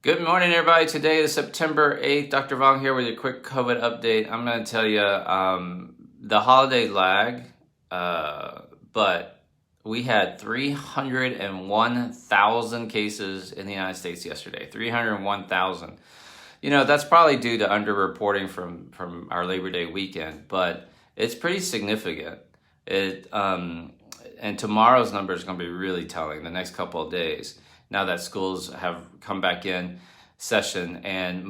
Good morning, everybody. Today is September 8th. Dr. Vuong here with a quick COVID update. I'm going to tell you the holiday lag, but we had 301,000 cases in the United States yesterday. 301,000. You know, that's probably due to underreporting from our Labor Day weekend, but it's pretty significant. And tomorrow's number is going to be really telling the next couple of days. Now that schools have come back in session, and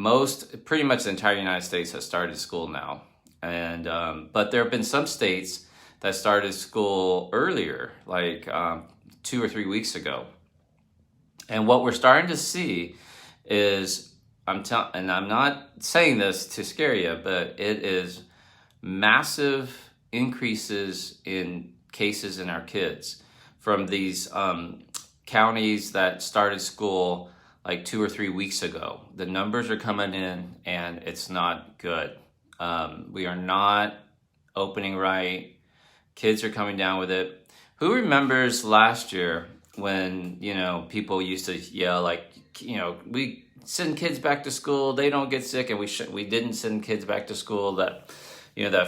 pretty much the entire United States has started school now. And but there have been some states that started school earlier, like 2 or 3 weeks ago. And what we're starting to see is, and I'm not saying this to scare you, but it is massive increases in cases in our kids from these counties that started school like 2 or 3 weeks ago. The numbers are coming in and it's not good. We are not opening right. Kids are coming down with it. Who remembers last year when, people used to yell like, we send kids back to school, they don't get sick, and we didn't send kids back to school. That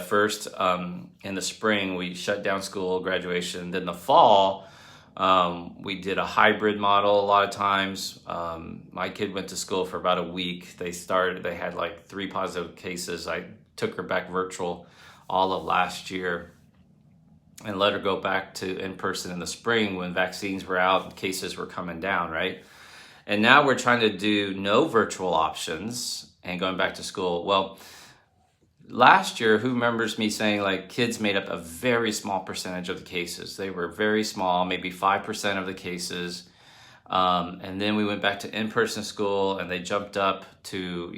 first in the spring we shut down school, graduation. Then the fall, we did a hybrid model a lot of times. My kid went to school for about a week. They had like 3 positive cases. I took her back virtual all of last year and let her go back to in-person in the spring when vaccines were out and cases were coming down, right? And now we're trying to do no virtual options and going back to school. Well, last year, who remembers me saying like kids made up a very small percentage of the cases? They were very small, maybe 5% of the cases. And then we went back to in-person school and they jumped up to,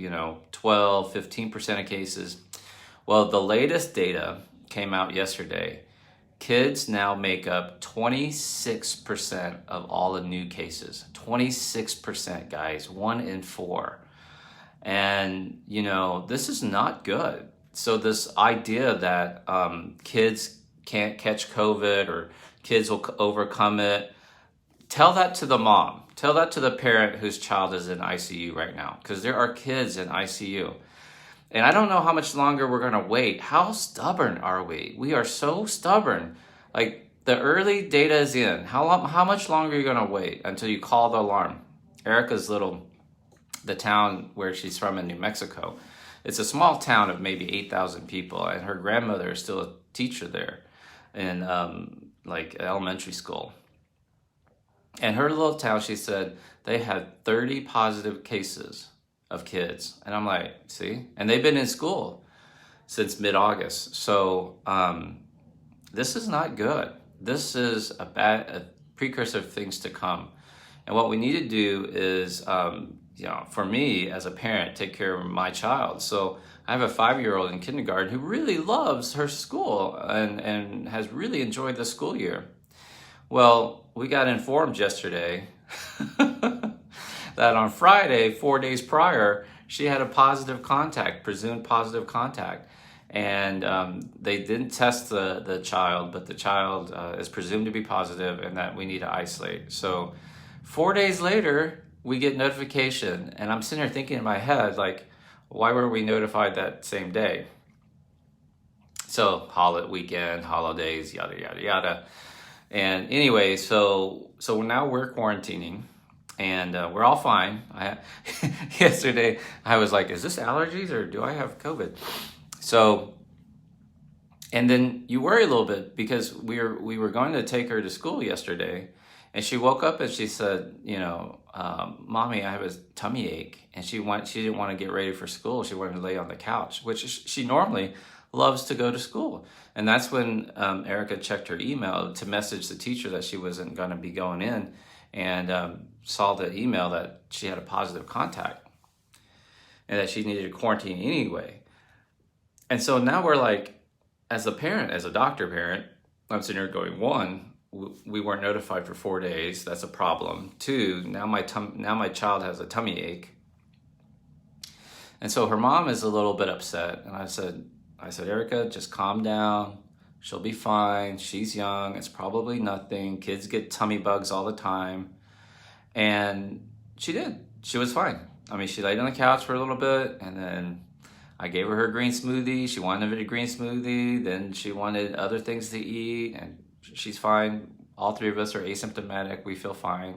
12, 15% of cases. Well, the latest data came out yesterday. Kids now make up 26% of all the new cases. 26%, guys, 1 in 4. And, this is not good. So this idea that kids can't catch COVID or kids will overcome it, tell that to the mom. Tell that to the parent whose child is in ICU right now, because there are kids in ICU. And I don't know how much longer we're going to wait. How stubborn are we? We are so stubborn. Like, the early data is in. How much longer are you going to wait until you call the alarm? Erica's the town where she's from in New Mexico, it's a small town of maybe 8,000 people, and her grandmother is still a teacher there in elementary school. And her little town, she said, they had 30 positive cases of kids. And I'm like, see? And they've been in school since mid-August. So this is not good. This is a precursor of things to come. And what we need to do is, for me as a parent, take care of my child. So I have a 5-year-old in kindergarten who really loves her school and has really enjoyed the school year. Well, we got informed yesterday that on Friday, 4 days prior, she had a presumed positive contact. And they didn't test the child, but the child is presumed to be positive and that we need to isolate. So 4 days later, we get notification, and I'm sitting here thinking in my head, like, why were we notified that same day? So weekend, holidays, yada, yada, yada. And anyway, so now we're quarantining, and we're all fine. Yesterday, I was like, is this allergies or do I have COVID? So, and then you worry a little bit because we were going to take her to school yesterday, and she woke up and she said, Mommy, I have a tummy ache. And she didn't want to get ready for school. She wanted to lay on the couch, which she normally loves to go to school. And that's when Erica checked her email to message the teacher that she wasn't going to be going in, and saw the email that she had a positive contact and that she needed to quarantine anyway. And so now we're like, as a parent, as a doctor parent, I'm sitting here going, 1, we weren't notified for 4 days. That's a problem. 2, now my child has a tummy ache. And so her mom is a little bit upset. And I said, Erica, just calm down. She'll be fine. She's young. It's probably nothing. Kids get tummy bugs all the time. And she did. She was fine. I mean, she laid on the couch for a little bit, and then I gave her green smoothie. She wanted a green smoothie. Then she wanted other things to eat, and she's fine. All three of us are asymptomatic. We feel fine.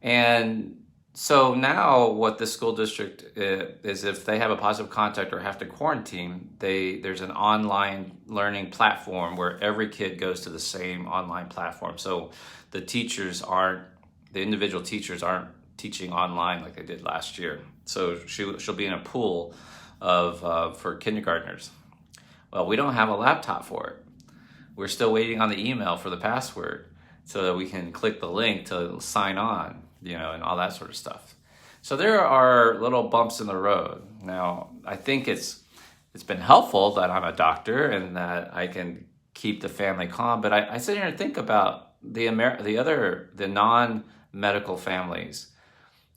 And so now what the school district is, if they have a positive contact or have to quarantine, there's an online learning platform where every kid goes to the same online platform. So the individual teachers aren't teaching online like they did last year. So she'll be in a pool of for kindergartners. Well, we don't have a laptop for it. We're still waiting on the email for the password so that we can click the link to sign on, and all that sort of stuff. So there are little bumps in the road. Now, I think it's been helpful that I'm a doctor and that I can keep the family calm, but I sit here and think about the non-medical families.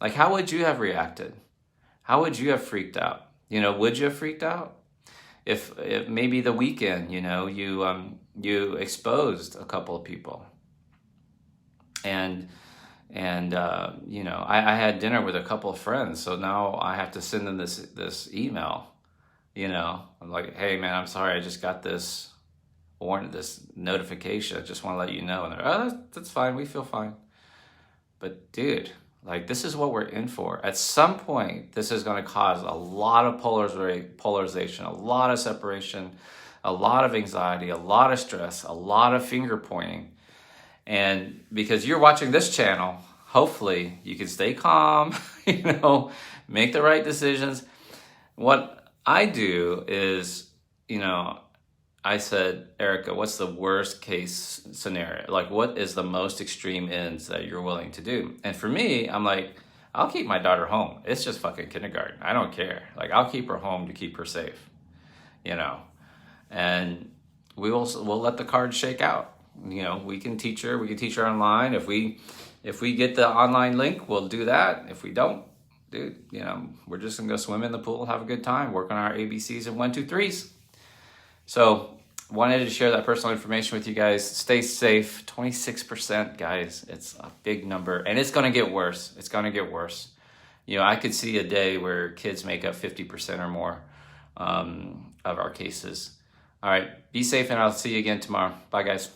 Like, how would you have reacted? How would you have freaked out? Would you have freaked out? If maybe the weekend, you exposed a couple of people. And I had dinner with a couple of friends, so now I have to send them this email. I'm like, hey man, I'm sorry, I just got this notification. I just want to let you know. And they're, oh, that's fine, we feel fine. But dude, like, this is what we're in for. At some point, this is going to cause a lot of polarization, a lot of separation, a lot of anxiety, a lot of stress, a lot of finger pointing. And because you're watching this channel, hopefully you can stay calm, make the right decisions. What I do is, I said, Erica, what's the worst case scenario? Like, what is the most extreme ends that you're willing to do? And for me, I'm like, I'll keep my daughter home. It's just fucking kindergarten. I don't care. Like, I'll keep her home to keep her safe, and we'll let the cards shake out. We can teach her online. If we get the online link, we'll do that. If we don't, dude, we're just gonna go swim in the pool, have a good time, work on our ABCs and 1, 2, 3s. So wanted to share that personal information with you guys. Stay safe. 26%, guys. It's a big number, and it's gonna get worse. It's gonna get worse. I could see a day where kids make up 50% or more of our cases. All right, be safe, and I'll see you again tomorrow. Bye, guys.